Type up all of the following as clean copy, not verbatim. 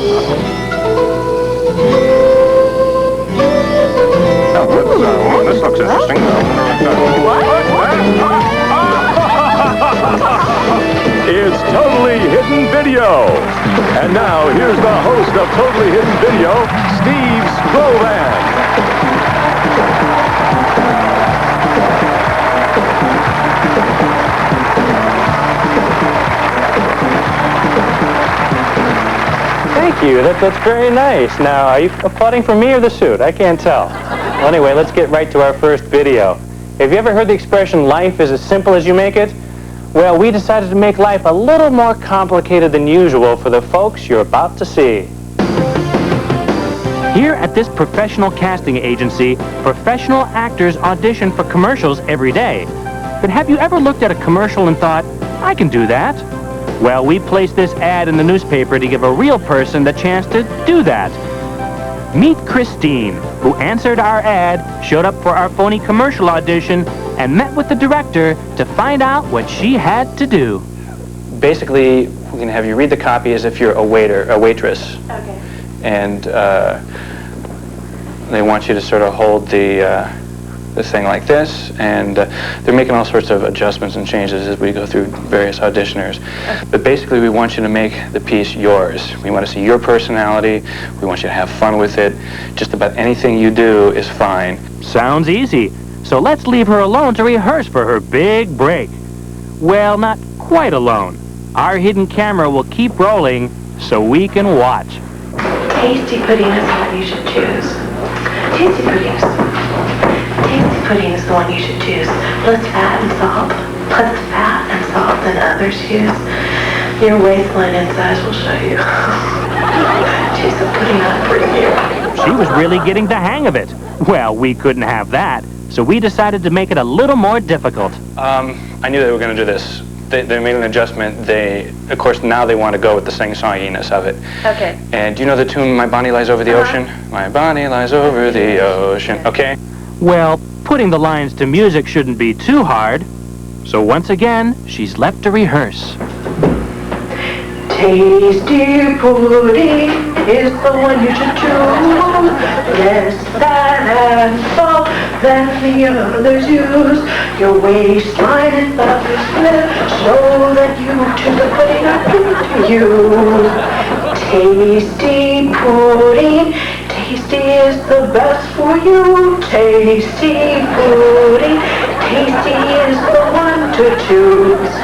This looks interesting. It's Totally Hidden Video. And now, here's the host of Totally Hidden Video, Steve Strovan. Thank you. That's very nice. Now, are you applauding for me or the suit? I can't tell. Well, anyway, let's get right to our first video. Have you ever heard the expression, life is as simple as you make it? Well, we decided to make life a little more complicated than usual for the folks you're about to see. Here at this professional casting agency, professional actors audition for commercials every day. But have you ever looked at a commercial and thought, I can do that? Well, we placed this ad in the newspaper to give a real person the chance to do that. Meet Christine, who answered our ad, showed up for our phony commercial audition, and met with the director to find out what she had to do. Basically, we're going to have you read the copy as if you're a waitress. Okay. And they want you to sort of hold the thing like this, and they're making all sorts of adjustments and changes as we go through various auditioners. But basically, we want you to make the piece yours. We want to see your personality. We want you to have fun with it. Just about anything you do is fine. Sounds easy. So let's leave her alone to rehearse for her big break. Well, not quite alone. Our hidden camera will keep rolling so we can watch. Tasty pudding is the one you should choose. Tasty puddings. Tasty pudding is the one you should choose. Less fat and salt. Less fat and salt than others use. Your waistline and size will show you. She's a pudding on for you. She was really getting the hang of it. Well, we couldn't have that, so we decided to make it a little more difficult. I knew they were going to do this. They made an adjustment. Of course, now they want to go with the sing-songiness of it. Okay. And do you know the tune, My Bonnie Lies Over the Ocean? My bonnie lies over the ocean. Okay? Well, putting the lines to music shouldn't be too hard. So once again, she's left to rehearse. Tasty pudding is the one you should choose. Less fat and salt than the others use. Your waistline and thighs will show that you choose the pudding I bring to you. Tasty pudding, tasty is the best for you. Tasty pudding, tasty is the one to choose.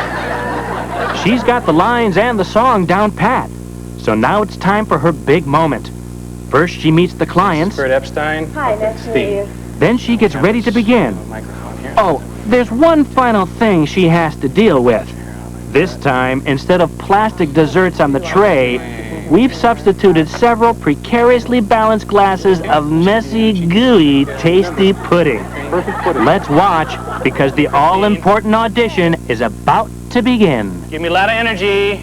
She's got the lines and the song down pat. So now it's time for her big moment. First, she meets the clients. Kurt Epstein. Hi, nice to meet you. Then she gets ready to begin. Oh, there's one final thing she has to deal with. This time, instead of plastic desserts on the tray, we've substituted several precariously balanced glasses of messy, gooey, tasty pudding. Let's watch, because the all-important audition is about to begin. Give me a lot of energy.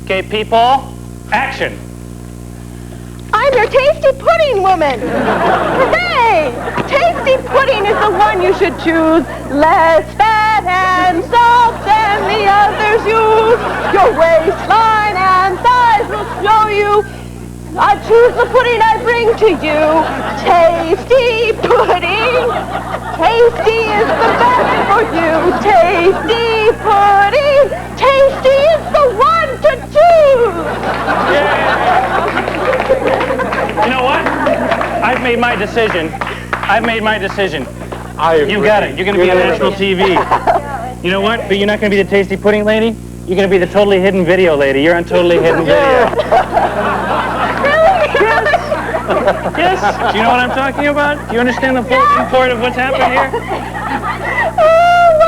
Okay, people, action. I'm your tasty pudding woman. Hooray! Tasty pudding is the one you should choose. Less fat and salt than the others use. Your waistline and thighs will show you. I choose the pudding I bring to you. Tasty pudding. Tasty is the best for you. Tasty pudding. Tasty is the one to choose. You know what? I've made my decision. You got it. You're going to be on national TV. You know what? But you're not going to be the tasty pudding lady. You're going to be the totally hidden video lady. You're on totally hidden video. Yes. Do you know what I'm talking about? Do you understand the full import of what's happening here?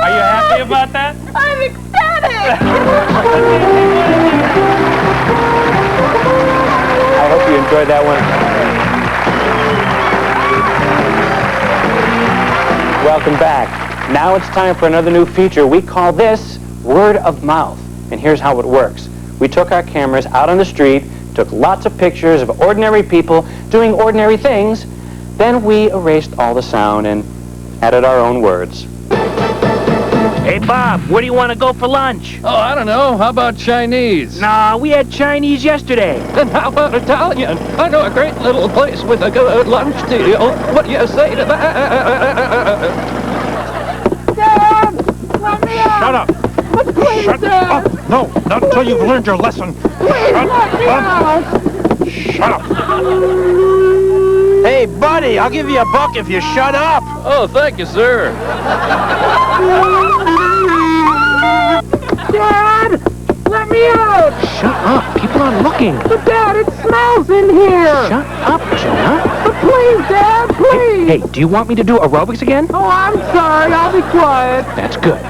Are you happy about that? I'm ecstatic. I hope you enjoyed that one. Welcome back. Now it's time for another new feature. We call this Word of Mouth. And here's how it works. We took our cameras out on the street, took lots of pictures of ordinary people doing ordinary things, then we erased all the sound and added our own words. Hey, Bob, where do you want to go for lunch? Oh, I don't know. How about Chinese? Nah, we had Chinese yesterday. Then how about Italian? I know a great little place with a good lunch deal. What do you say to that? Dad, let me out. Shut up! Please, Shut Dad. up! No, not until you've learned your lesson. Please, let me out. Shut up! Hey, buddy, I'll give you a buck if you shut up. Oh, thank you, sir. Dad, let me out. Shut up. People are looking. But Dad, it smells in here. Shut up, Jonah. But please, Dad, please. Hey, do you want me to do aerobics again? Oh, I'm sorry. I'll be quiet. That's good.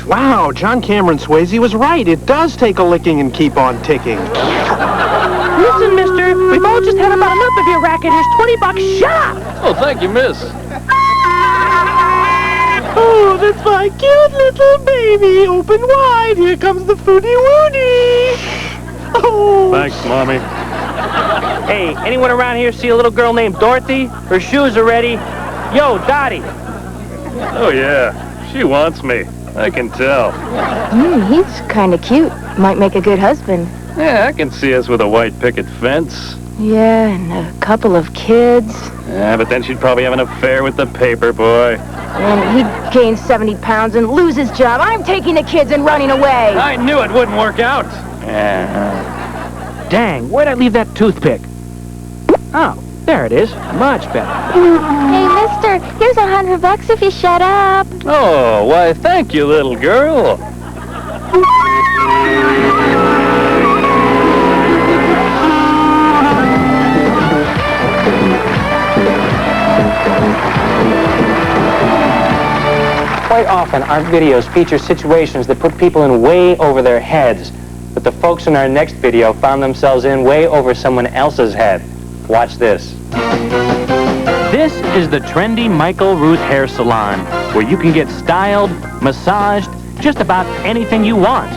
Wow, John Cameron Swayze was right. It does take a licking and keep on ticking. Listen, mister, we've all just had about enough of your racket. Here's $20. Shut up! Oh, thank you, miss. Oh, that's my cute little baby. Open wide. Here comes the Foodie Woody. Oh. Thanks, Mommy. Hey, anyone around here see a little girl named Dorothy? Her shoes are ready. Yo, Dottie. Oh, yeah. She wants me. I can tell. He's kind of cute. Might make a good husband. Yeah, I can see us with a white picket fence. Yeah, and a couple of kids. Yeah, but then she'd probably have an affair with the paper boy. And he'd gain 70 pounds and lose his job. I'm taking the kids and running away. I knew it wouldn't work out. Dang, where'd I leave that toothpick? Oh, there it is. Much better. Hey, mister, here's $100 if you shut up. Oh, why, thank you, little girl. Quite often, our videos feature situations that put people in way over their heads. But the folks in our next video found themselves in way over someone else's head. Watch this. This is the trendy Michael Ruth Hair Salon, where you can get styled, massaged, just about anything you want.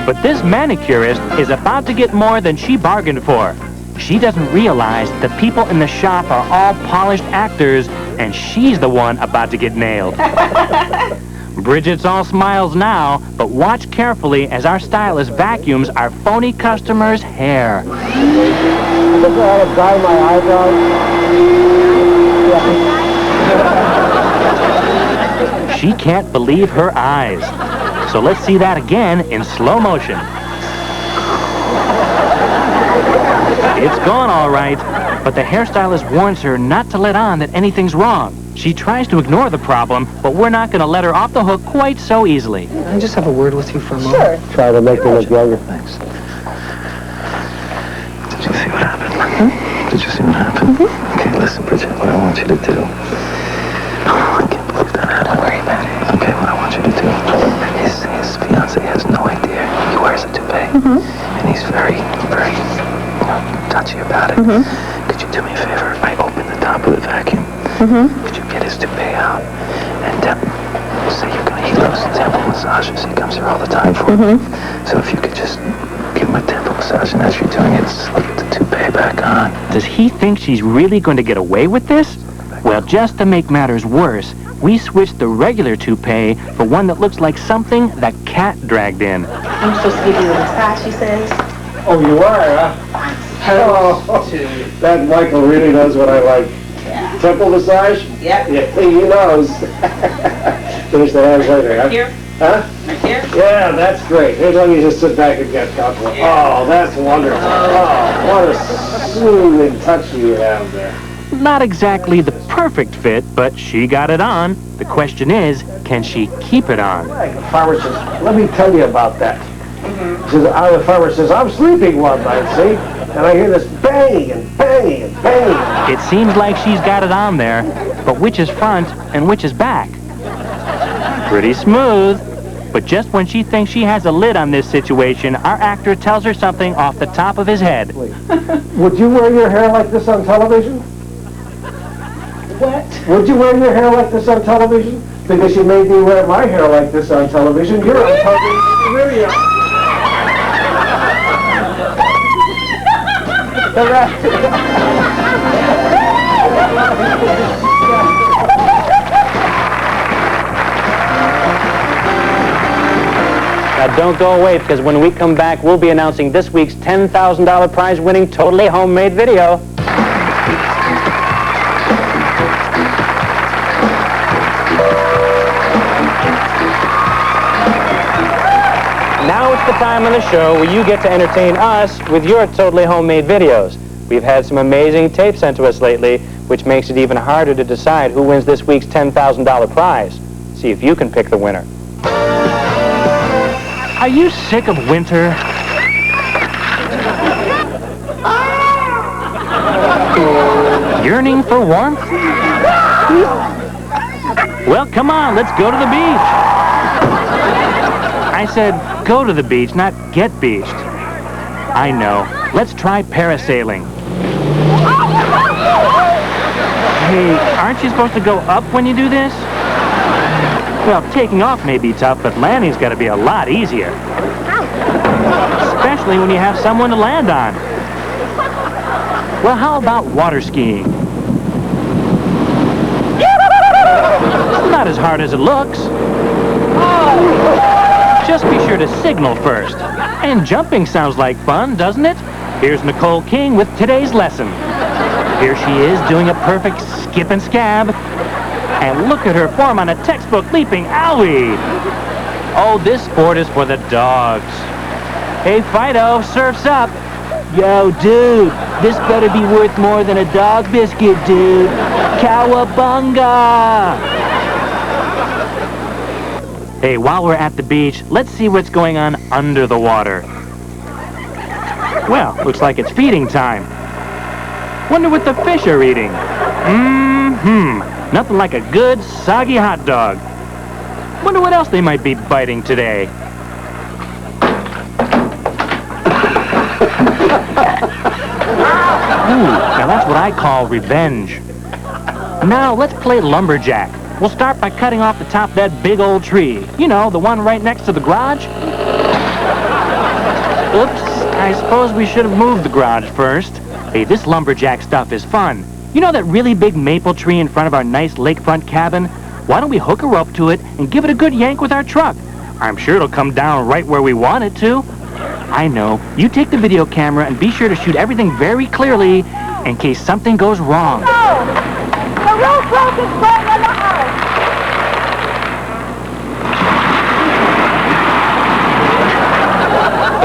But this manicurist is about to get more than she bargained for. She doesn't realize the people in the shop are all polished actors, and she's the one about to get nailed. Bridget's all smiles now, but watch carefully as our stylist vacuums our phony customers' hair. I think I ought to dye my eyebrows. She can't believe her eyes. So let's see that again in slow motion. It's gone all right, but the hairstylist warns her not to let on that anything's wrong. She tries to ignore the problem, but we're not going to let her off the hook quite so easily. Can I just have a word with you for a moment? Sure. Try to make me look younger. Thanks. Did you see what happened? Huh? Did you see what happened? Okay, listen, Bridget, what I want you to do. Oh, I can't believe that happened. Don't worry about it. Okay, what I want you to do. His fiancé has no idea. He wears a toupee. And he's very, very, touchy about it. Could you do me a favor? I open the top of the vacuum. Could you get his toupee out? And say he loves temple massages. He comes here all the time for it. So if you could just give him a temple massage, and as you're doing it, slip the toupee back on. Does he think she's really going to get away with this? Well, just to make matters worse, we switched the regular toupee for one that looks like something that cat dragged in. I'm supposed to give you a massage, she says. Oh, you are, huh? Oh, that Michael really knows what I like. Yeah. Temple massage? Yep. Yeah, he knows. Finish the hands later, huh? Here? Huh? Right here? Yeah, that's great. As long as you just sit back and get comfortable. Oh, that's wonderful. Oh, what a soothing touch you have there. Not exactly the perfect fit, but she got it on. The question is, can she keep it on? Like the farmer says, let me tell you about that. The farmer says, I'm sleeping one night, see? And I hear this banging and banging and banging. It seems like she's got it on there, but which is front and which is back? Pretty smooth. But just when she thinks she has a lid on this situation, our actor tells her something off the top of his head. Would you wear your hair like this on television? What? Would you wear your hair like this on television? Because you made me wear my hair like this on television. You're on television. Really? The rest. Now don't go away, because when we come back, we'll be announcing this week's $10,000 prize-winning, totally homemade video. Now it's the time on the show where you get to entertain us with your totally homemade videos. We've had some amazing tapes sent to us lately, which makes it even harder to decide who wins this week's $10,000 prize. See if you can pick the winner. Are you sick of winter? Yearning for warmth? Well, come on, let's go to the beach. I said go to the beach, not get beached. I know. Let's try parasailing. Hey, aren't you supposed to go up when you do this? Well, taking off may be tough, but landing's got to be a lot easier. Especially when you have someone to land on. Well, how about water skiing? It's not as hard as it looks. Just be sure to signal first. And jumping sounds like fun, doesn't it? Here's Nicole King with today's lesson. Here she is doing a perfect skip and scab. And look at her form on a textbook leaping owie. Oh, this sport is for the dogs. Hey, Fido, surf's up. Yo, dude, this better be worth more than a dog biscuit, dude. Cowabunga! Hey, while we're at the beach, let's see what's going on under the water. Well, looks like it's feeding time. Wonder what the fish are eating. Nothing like a good, soggy hot dog. Wonder what else they might be biting today. Ooh, now that's what I call revenge. Now, let's play lumberjack. We'll start by cutting off the top of that big old tree. You know, the one right next to the garage. Oops, I suppose we should have moved the garage first. Hey, this lumberjack stuff is fun. You know that really big maple tree in front of our nice lakefront cabin? Why don't we hook a rope to it and give it a good yank with our truck? I'm sure it'll come down right where we want it to. I know. You take the video camera and be sure to shoot everything very clearly in case something goes wrong. No! The rope broke is going on the house!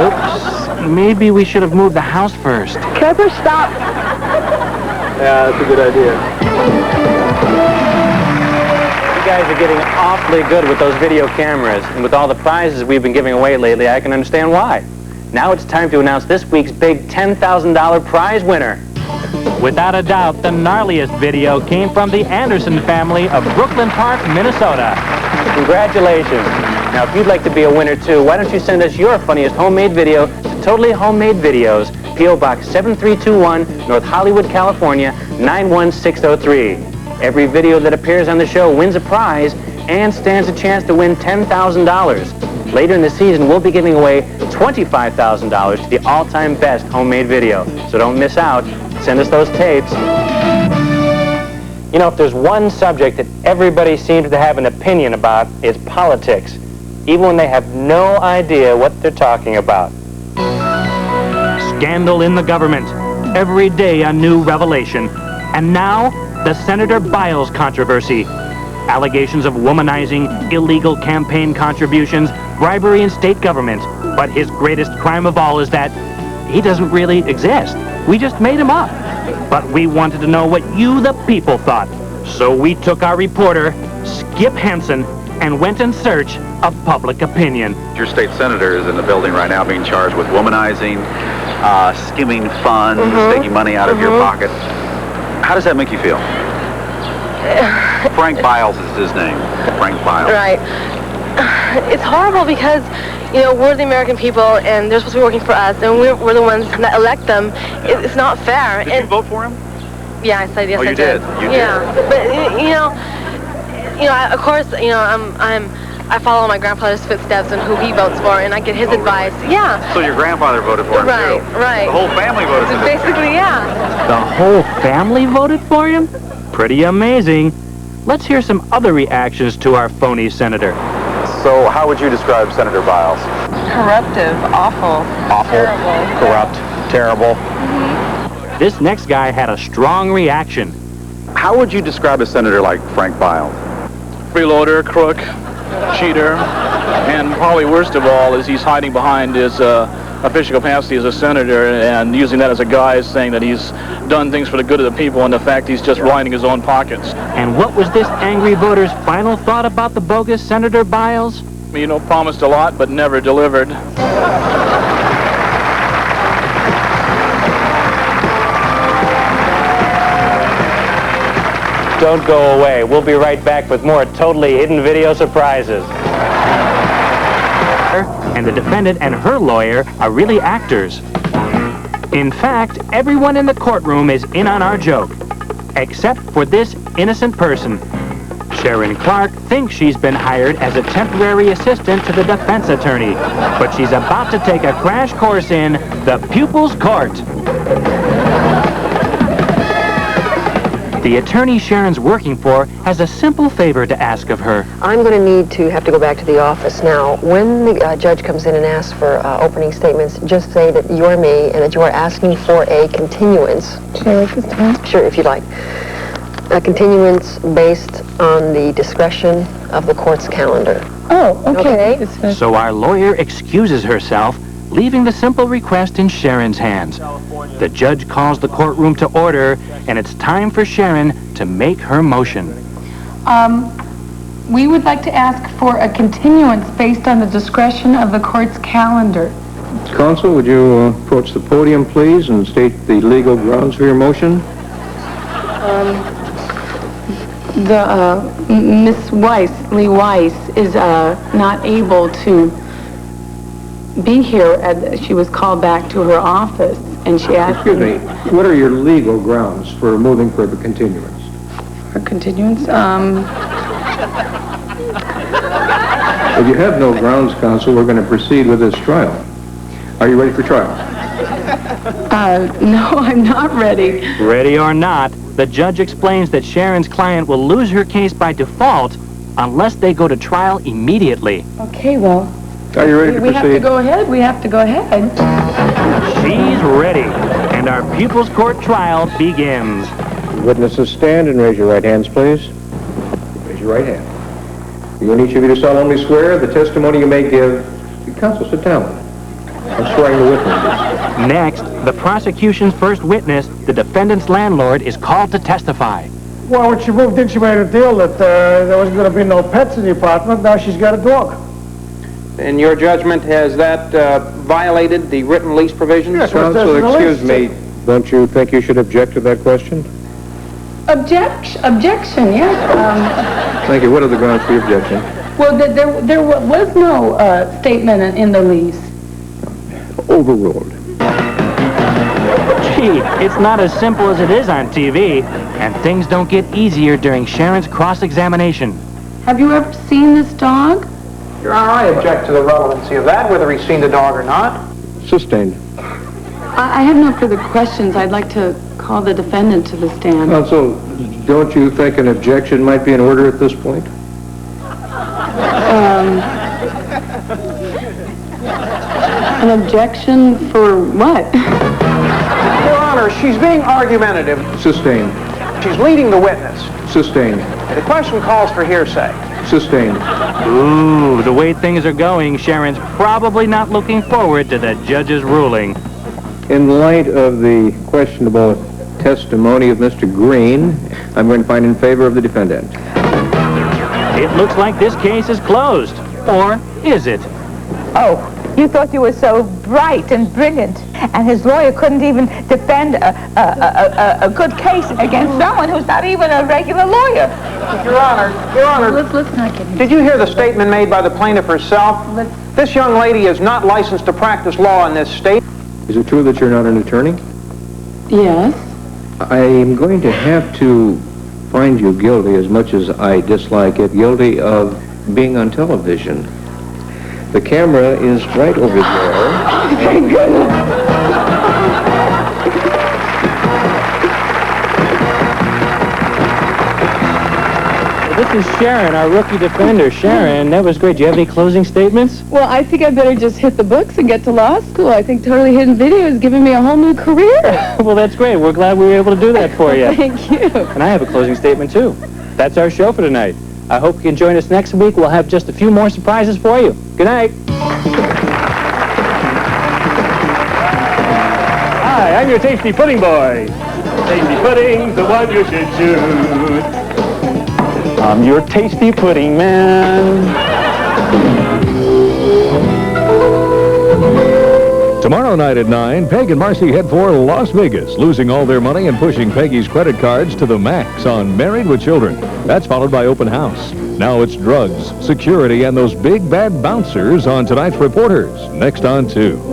Oops. Maybe we should have moved the house first. Trevor, stop. Yeah, that's a good idea. You guys are getting awfully good with those video cameras, and with all the prizes we've been giving away lately, I can understand why. Now it's time to announce this week's big $10,000 prize winner. Without a doubt, the gnarliest video came from the Anderson family of Brooklyn Park, Minnesota. Congratulations. Now, if you'd like to be a winner, too, why don't you send us your funniest homemade video to Totally Homemade Videos, P.O. Box 7321, North Hollywood, California, 91603. Every video that appears on the show wins a prize and stands a chance to win $10,000. Later in the season, we'll be giving away $25,000 to the all-time best homemade video. So don't miss out. Send us those tapes. You know, if there's one subject that everybody seems to have an opinion about, it's politics, even when they have no idea what they're talking about. Scandal in the government. Every day a new revelation. And now, the Senator Biles controversy. Allegations of womanizing, illegal campaign contributions, bribery in state government. But his greatest crime of all is that he doesn't really exist. We just made him up. But we wanted to know what you, the people, thought. So we took our reporter, Skip Henson, and went in search of public opinion. Your state senator is in the building right now being charged with womanizing, skimming funds, taking money out of your pocket. How does that make you feel? Frank Biles is his name. Frank Biles. Right. It's horrible because, you know, we're the American people and they're supposed to be working for us and we're the ones that elect them. It's not fair. Did you vote for him? Yeah, I said yes. Oh, you I did. You yeah, did. But of course, I follow my grandfather's footsteps and who he votes for, and I get his advice. Really? Yeah. So your grandfather voted for him right, too? Right. The whole family voted for him. Basically, yeah. The whole family voted for him? Pretty amazing. Let's hear some other reactions to our phony senator. So how would you describe Senator Biles? Corruptive, awful, terrible. Corrupt, terrible. This next guy had a strong reaction. How would you describe a senator like Frank Biles? Freeloader, crook, cheater, and probably worst of all is he's hiding behind his official capacity as a senator and using that as a guise, saying that he's done things for the good of the people, and in fact he's just lining his own pockets. And what was this angry voter's final thought about the bogus Senator Biles? You know, promised a lot but never delivered. Don't go away. We'll be right back with more totally hidden video surprises. And the defendant and her lawyer are really actors. In fact, everyone in the courtroom is in on our joke, except for this innocent person. Sharon Clark thinks she's been hired as a temporary assistant to the defense attorney, but she's about to take a crash course in the pupil's court. The attorney Sharon's working for has a simple favor to ask of her. I'm going to have to go back to the office now. When the judge comes in and asks for opening statements, just say that you're me and that you are asking for a continuance. Should I write this down? Sure, if you like. A continuance based on the discretion of the court's calendar. Oh, okay. So our lawyer excuses herself, leaving the simple request in Sharon's hands. The judge calls the courtroom to order, and it's time for Sharon to make her motion. We would like to ask for a continuance based on the discretion of the court's calendar. Counsel, would you approach the podium, please, and state the legal grounds for your motion? Miss Lee Weiss, is not able to be here. She was called back to her office, and she asked... Excuse me, what are your legal grounds for moving for the continuance? For continuance? If you have no grounds, counsel, we're going to proceed with this trial. Are you ready for trial? No, I'm not ready. Ready or not, the judge explains that Sharon's client will lose her case by default unless they go to trial immediately. Okay, well... Are you ready to proceed? We have to go ahead. We have to go ahead. She's ready, and our pupil's court trial begins. Witnesses stand and raise your right hands, please. Raise your right hand. You and each of you to solemnly swear the testimony you may give. Counsel, sit down. I'm swearing the witnesses. Next, the prosecution's first witness, the defendant's landlord, is called to testify. Well, when she moved in, she made a deal that there wasn't going to be no pets in the apartment. Now she's got a dog. In your judgment, has that violated the written lease provisions? Yes, Counsel, excuse me. Don't you think you should object to that question? Objection, yes. Thank you. What are the grounds for your objection? Well, there was no statement in the lease. Overruled. Gee, it's not as simple as it is on TV, and things don't get easier during Sharon's cross-examination. Have you ever seen this dog? Your Honor, I object to the relevancy of that, whether he's seen the dog or not. Sustained. I have no further questions. I'd like to call the defendant to the stand. Counsel, don't you think an objection might be in order at this point? An objection for what? Your Honor, she's being argumentative. Sustained. She's leading the witness. Sustained. The question calls for hearsay. Sustained. Ooh, the way things are going, Sharon's probably not looking forward to the judge's ruling. In light of the questionable testimony of Mr. Green, I'm going to find in favor of the defendant. It looks like this case is closed. Or is it? Oh, you thought you were so bright and brilliant, and his lawyer couldn't even defend a good case against someone who's not even a regular lawyer. Your Honor, Let's not get into did you hear the statement made by the plaintiff herself? This young lady is not licensed to practice law in this state. Is it true that you're not an attorney? Yes. I am going to have to find you guilty, as much as I dislike it, guilty of being on television. The camera is right over there. Thank goodness. this is Sharon, our rookie defender. Sharon, that was great. Do you have any closing statements? Well, I think I better just hit the books and get to law school. I think Totally Hidden Video has given me a whole new career. Well, that's great. We're glad we were able to do that for you. Thank you. And I have a closing statement, too. That's our show for tonight. I hope you can join us next week. We'll have just a few more surprises for you. Good night. Hi, I'm your tasty pudding boy. Tasty pudding's the one you should choose. I'm your tasty pudding man. Tomorrow night at 9, Peg and Marcy head for Las Vegas, losing all their money and pushing Peggy's credit cards to the max on Married with Children. That's followed by Open House. Now it's drugs, security, and those big bad bouncers on tonight's Reporters. Next on 2.